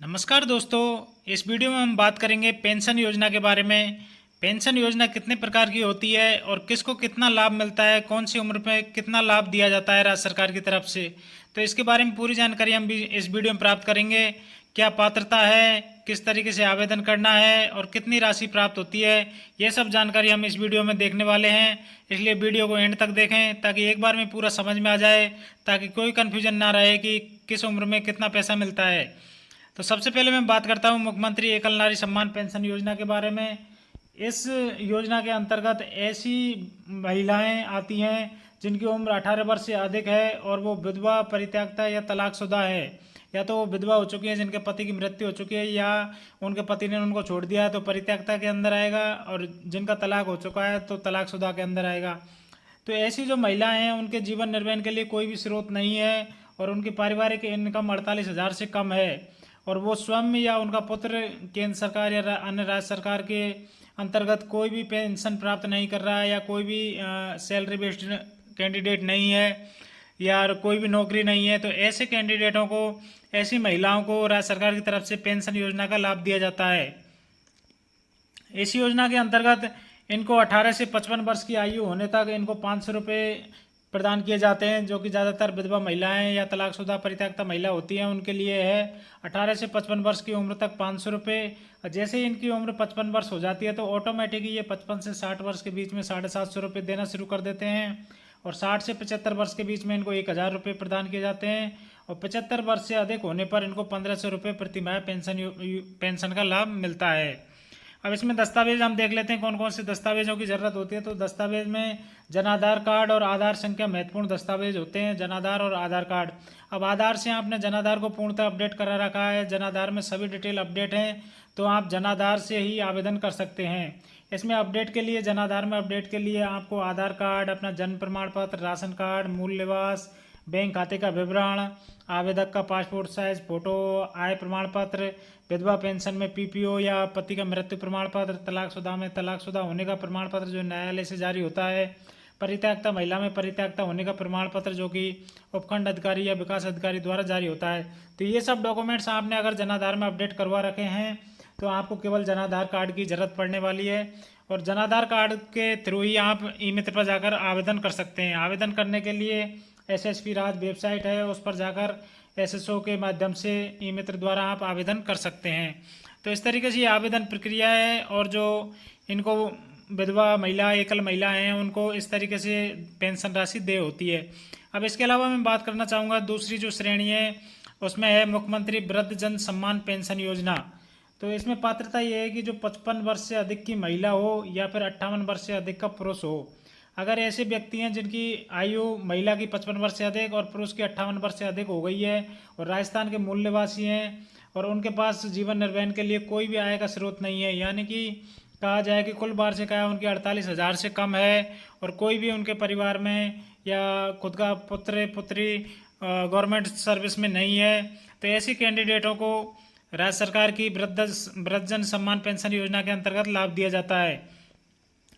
नमस्कार दोस्तों। इस वीडियो में हम बात करेंगे पेंशन योजना के बारे में। पेंशन योजना कितने प्रकार की होती है और किसको कितना लाभ मिलता है, कौन सी उम्र में कितना लाभ दिया जाता है राज्य सरकार की तरफ से, तो इसके बारे में पूरी जानकारी हम भी इस वीडियो में प्राप्त करेंगे। क्या पात्रता है, किस तरीके से आवेदन करना है और कितनी राशि प्राप्त होती है, ये सब जानकारी हम इस वीडियो में देखने वाले हैं। इसलिए वीडियो को एंड तक देखें ताकि एक बार में पूरा समझ में आ जाए, ताकि कोई कन्फ्यूजन ना रहे कि किस उम्र में कितना पैसा मिलता है। तो सबसे पहले मैं बात करता हूं मुख्यमंत्री एकल नारी सम्मान पेंशन योजना के बारे में। इस योजना के अंतर्गत ऐसी महिलाएं आती हैं जिनकी उम्र 18 वर्ष से अधिक है और वो विधवा, परित्यक्ता या तलाकशुदा है। या तो वो विधवा हो चुकी है, जिनके पति की मृत्यु हो चुकी है, या उनके पति ने उनको छोड़ दिया है तो परित्यक्ता के अंदर आएगा, और जिनका तलाक हो चुका है तो तलाकशुदा के अंदर आएगा। तो ऐसी जो महिलाएं हैं उनके जीवन निर्वाह के लिए कोई भी स्रोत नहीं है और उनकी पारिवारिक इनकम 48,000 से कम है, और वो स्वयं या उनका पुत्र केंद्र सरकार या अन्य राज्य सरकार के अंतर्गत कोई भी पेंशन प्राप्त नहीं कर रहा है, या कोई भी सैलरी बेस्ड कैंडिडेट नहीं है, या कोई भी नौकरी नहीं है, तो ऐसे कैंडिडेटों को, ऐसी महिलाओं को राज्य सरकार की तरफ से पेंशन योजना का लाभ दिया जाता है। इस योजना के अंतर्गत इनको 18 से 55 वर्ष की आयु होने तक इनको 500 रुपये प्रदान किए जाते हैं, जो कि ज़्यादातर विधवा महिलाएं या तलाकशुदा परित्यक्ता महिला होती हैं उनके लिए है। 18 से 55 वर्ष की उम्र तक 500 रुपये। जैसे ही इनकी उम्र 55 वर्ष हो जाती है तो ऑटोमेटिक ये 55 से 60 वर्ष के बीच में 750 रुपये देना शुरू कर देते हैं, और 60 से 75 वर्ष के बीच में इनको 1000 रुपये प्रदान किए जाते हैं, और 75 वर्ष से अधिक होने पर इनको 1500 रुपये प्रतिमाह पेंशन का लाभ मिलता है। अब इसमें दस्तावेज हम देख लेते हैं कौन कौन से दस्तावेजों की ज़रूरत होती है। तो दस्तावेज में जन आधार कार्ड और आधार संख्या महत्वपूर्ण दस्तावेज होते हैं, जन आधार और आधार कार्ड। अब आधार से आपने जन आधार को पूर्णतः अपडेट करा रखा है, जन आधार में सभी डिटेल अपडेट हैं, तो आप जन आधार से ही आवेदन कर सकते हैं। इसमें अपडेट के लिए, जन आधार में अपडेट के लिए आपको आधार कार्ड, अपना जन्म प्रमाण पत्र, राशन कार्ड, मूल निवास, बैंक खाते का विवरण, आवेदक का पासपोर्ट साइज फोटो, आय प्रमाण पत्र, विधवा पेंशन में पीपीओ या पति का मृत्यु प्रमाण पत्र, तलाकशुदा में तलाकशुदा होने का प्रमाण पत्र जो न्यायालय से जारी होता है, परित्यक्ता महिला में परित्यक्ता होने का प्रमाण पत्र जो कि उपखंड अधिकारी या विकास अधिकारी द्वारा जारी होता है। तो ये सब डॉक्यूमेंट्स आपने अगर जनाधार में अपडेट करवा रखे हैं तो आपको केवल जनाधार कार्ड की ज़रूरत पड़ने वाली है, और जनाधार कार्ड के थ्रू ही आप ई मित्र पर जाकर आवेदन कर सकते हैं। आवेदन करने के लिए एसएसपी राज वेबसाइट है, उस पर जाकर एसएसओ के माध्यम से ई मित्र द्वारा आप आवेदन कर सकते हैं। तो इस तरीके से ये आवेदन प्रक्रिया है, और जो इनको विधवा महिला, एकल महिला हैं उनको इस तरीके से पेंशन राशि दे होती है। अब इसके अलावा मैं बात करना चाहूँगा दूसरी जो श्रेणी है उसमें है मुख्यमंत्री वृद्धजन सम्मान पेंशन योजना। तो इसमें पात्रता ये है कि जो 55 वर्ष से अधिक की महिला हो या फिर 58 वर्ष से अधिक का पुरुष हो। अगर ऐसे व्यक्ति हैं जिनकी आयु महिला की 55 वर्ष से अधिक और पुरुष की 58 वर्ष से अधिक हो गई है, और राजस्थान के मूल निवासी हैं, और उनके पास जीवन निर्वाह के लिए कोई भी आय का स्रोत नहीं है, यानी कि कहा जाए कि कुल वार्षिक आय उनकी 48,000 से कम है, और कोई भी उनके परिवार में या खुद का पुत्र पुत्री गवर्नमेंट सर्विस में नहीं है, तो ऐसे कैंडिडेटों को राज्य सरकार की वृद्धजन सम्मान पेंशन योजना के अंतर्गत लाभ दिया जाता है।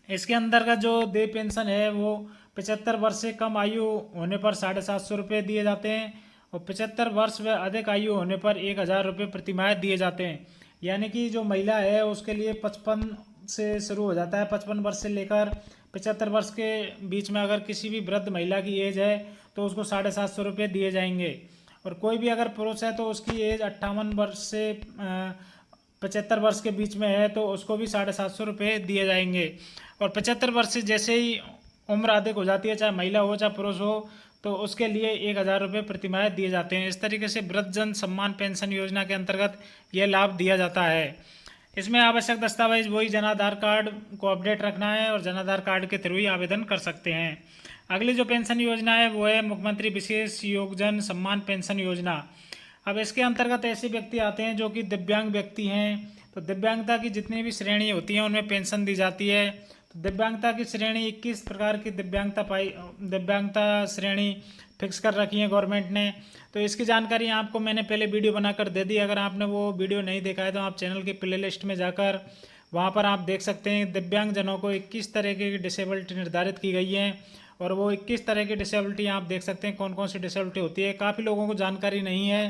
इसके अंतर्गत जो देय पेंशन है वो 75 वर्ष से कम आयु होने पर 750 रुपये दिए जाते हैं, और 75 वर्ष व अधिक आयु होने पर 1000 रुपये प्रतिमाह दिए जाते हैं। यानी कि जो महिला है उसके लिए 55 से शुरू हो जाता है, 55 वर्ष से लेकर 75 वर्ष के बीच में अगर किसी भी वृद्ध महिला की एज है तो उसको 750 रुपये दिए जाएंगे, और कोई भी अगर पुरुष है तो उसकी एज 58 वर्ष से 75 वर्ष के बीच में है तो उसको भी 750 रुपये दिए जाएंगे। और 75 वर्ष से जैसे ही उम्र अधिक हो जाती है, चाहे महिला हो चाहे पुरुष हो, तो उसके लिए 1000 रुपये प्रतिमाह दिए जाते हैं। इस तरीके से वृद्धजन सम्मान पेंशन योजना के अंतर्गत यह लाभ दिया जाता है। इसमें आवश्यक दस्तावेज वही जनाधार कार्ड को अपडेट रखना है, और जनाधार कार्ड के थ्रू ही आवेदन कर सकते हैं। अगली जो पेंशन योजना है वो है मुख्यमंत्री विशेष योगजन सम्मान पेंशन योजना। अब इसके अंतर्गत ऐसे व्यक्ति आते हैं जो कि दिव्यांग व्यक्ति हैं, तो दिव्यांगता की जितनी भी श्रेणी होती हैं उनमें पेंशन दी जाती है। तो दिव्यांगता की श्रेणी 21 प्रकार की दिव्यांगता श्रेणी फिक्स कर रखी है गवर्नमेंट ने। तो इसकी जानकारी आपको मैंने पहले वीडियो बनाकर दे दी, अगर आपने वो वीडियो नहीं देखा है तो आप चैनल की प्लेलिस्ट में जाकर वहाँ पर आप देख सकते हैं। दिव्यांगजनों को 21 तरह की डिसेबिलिटी निर्धारित की गई है, और वो 21 तरह की डिसेबिलिटी आप देख सकते हैं कौन कौन सी डिसेबिलिटी होती है। काफ़ी लोगों को जानकारी नहीं है,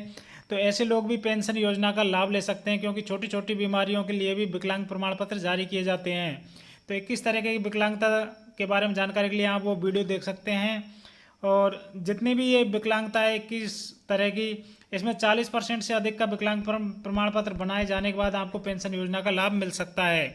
तो ऐसे लोग भी पेंशन योजना का लाभ ले सकते हैं, क्योंकि छोटी छोटी बीमारियों के लिए भी विकलांग प्रमाण पत्र जारी किए जाते हैं। तो 21 तरह की विकलांगता के बारे में जानकारी के लिए आप वो वीडियो देख सकते हैं। और जितनी भी ये विकलांगता है 21 तरह की, इसमें 40% से अधिक का विकलांग प्रमाण पत्र बनाए जाने के बाद आपको पेंशन योजना का लाभ मिल सकता है।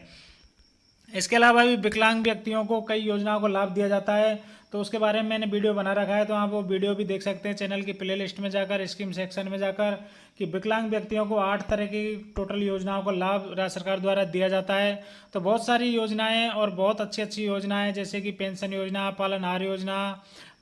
इसके अलावा भी विकलांग व्यक्तियों को कई योजनाओं को लाभ दिया जाता है, तो उसके बारे में मैंने वीडियो बना रखा है, तो आप वो वीडियो भी देख सकते हैं चैनल की प्लेलिस्ट में जाकर, स्कीम सेक्शन में जाकर, कि विकलांग व्यक्तियों को 8 तरह की टोटल योजनाओं का लाभ राज्य सरकार द्वारा दिया जाता है। तो बहुत सारी योजनाएं और बहुत अच्छी अच्छी योजनाएं, जैसे कि पेंशन योजना, पालनहार योजना,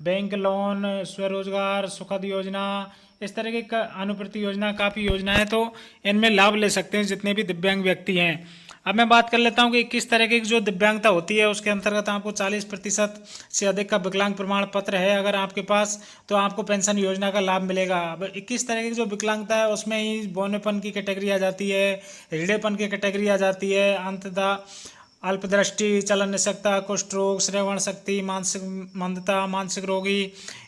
बैंक लोन, स्वरोजगार, सुखद योजना, इस तरह की अनुप्रति योजना, काफ़ी योजनाएं, तो इनमें लाभ ले सकते हैं जितने भी दिव्यांग व्यक्ति हैं। अब मैं बात कर लेता हूं कि किस तरह की जो दिव्यांगता होती है उसके अंतर्गत आपको 40% से अधिक का विकलांग प्रमाण पत्र है अगर आपके पास, तो आपको पेंशन योजना का लाभ मिलेगा। अब 21 तरह की जो विकलांगता है उसमें ही बौनेपन की कैटेगरी आ जाती है, रीढ़ेपन की कैटेगरी आ जाती है, अंततः अल्पदृष्टि, चलन निषेकता, कुष्ठ रोग, श्रवण शक्ति, मानसिक मंदता, मानसिक रोगी,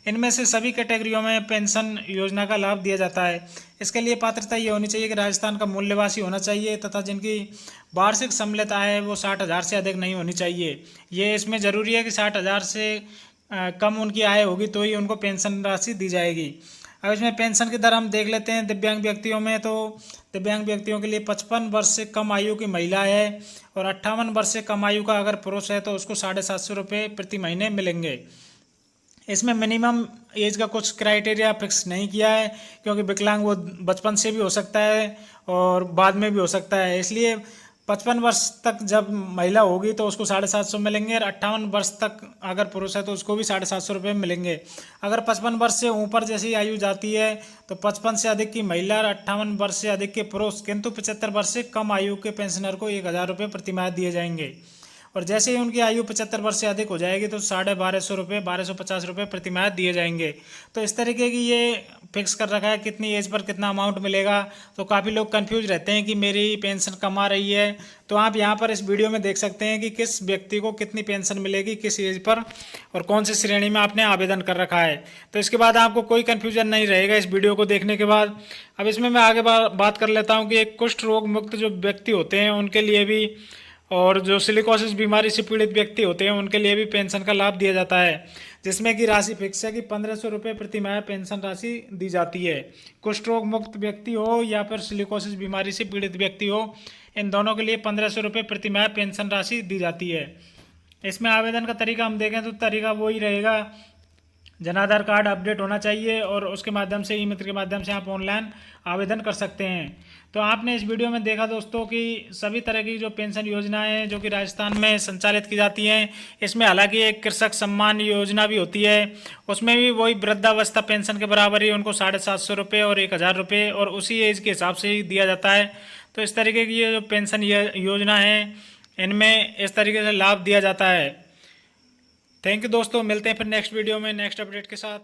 इनमें से सभी कैटेगरियों में पेंशन योजना का लाभ दिया जाता है। इसके लिए पात्रता ये होनी चाहिए कि राजस्थान का मूल निवासी होना चाहिए तथा जिनकी वार्षिक सम्मिलित आय है वो 60,000 से अधिक नहीं होनी चाहिए। ये इसमें ज़रूरी है कि 60,000 से कम उनकी आय होगी तो ही उनको पेंशन राशि दी जाएगी। अब इसमें पेंशन की दर हम देख लेते हैं दिव्यांग व्यक्तियों में। तो दिव्यांग व्यक्तियों के लिए 55 वर्ष से कम आयु की महिला है और 58 वर्ष से कम आयु का अगर पुरुष है तो उसको 750 रुपये प्रति महीने मिलेंगे। इसमें मिनिमम एज का कुछ क्राइटेरिया फिक्स नहीं किया है, क्योंकि विकलांग वो बचपन से भी हो सकता है और बाद में भी हो सकता है, इसलिए 55 वर्ष तक जब महिला होगी तो उसको 750 मिलेंगे, और 58 वर्ष तक अगर पुरुष है तो उसको भी 750 रुपये मिलेंगे। अगर 55 वर्ष से ऊपर जैसी आयु जाती है तो 55 से अधिक की महिला और 58 वर्ष से अधिक के पुरुष, किंतु 75 वर्ष से कम आयु के पेंशनर को 1,000 रुपये प्रति माह दिए जाएंगे। और जैसे ही उनकी आयु 75 वर्ष से अधिक हो जाएगी तो 1250 रुपये, 1250 रुपये प्रति माह दिए जाएंगे। तो इस तरीके की ये फिक्स कर रखा है कितनी एज पर कितना अमाउंट मिलेगा। तो काफ़ी लोग कंफ्यूज रहते हैं कि मेरी पेंशन कम आ रही है, तो आप यहाँ पर इस वीडियो में देख सकते हैं कि किस व्यक्ति को कितनी पेंशन मिलेगी, किस एज पर और कौन सी श्रेणी में आपने आवेदन कर रखा है। तो इसके बाद आपको कोई कन्फ्यूजन नहीं रहेगा इस वीडियो को देखने के बाद। अब इसमें मैं आगे बात कर लेता हूँ कि एक कुष्ठ रोग मुक्त जो व्यक्ति होते हैं उनके लिए भी, और जो सिलिकोसिस बीमारी से पीड़ित व्यक्ति होते हैं उनके लिए भी पेंशन का लाभ दिया जाता है, जिसमें कि राशि फिक्स है कि 1500 रुपये प्रति माह पेंशन राशि दी जाती है। कुष्ठ रोग मुक्त व्यक्ति हो या फिर सिलिकोसिस बीमारी से पीड़ित व्यक्ति हो, इन दोनों के लिए 1500 रुपये प्रति माह पेंशन राशि दी जाती है। इसमें आवेदन का तरीका हम देखें तो तरीका वही रहेगा, जन आधार कार्ड अपडेट होना चाहिए और उसके माध्यम से ई मित्र के माध्यम से आप ऑनलाइन आवेदन कर सकते हैं। तो आपने इस वीडियो में देखा दोस्तों कि सभी तरह की जो पेंशन योजनाएं हैं जो कि राजस्थान में संचालित की जाती हैं, इसमें हालांकि एक कृषक सम्मान योजना भी होती है, उसमें भी वही वृद्धावस्था पेंशन के बराबर ही उनको 750 रुपये और 1,000 रुपये और उसी एज के हिसाब से ही दिया जाता है। तो इस तरीके की ये जो पेंशन योजना है इनमें इस तरीके से लाभ दिया जाता है। थैंक यू दोस्तों, मिलते हैं फिर नेक्स्ट वीडियो में नेक्स्ट अपडेट के साथ।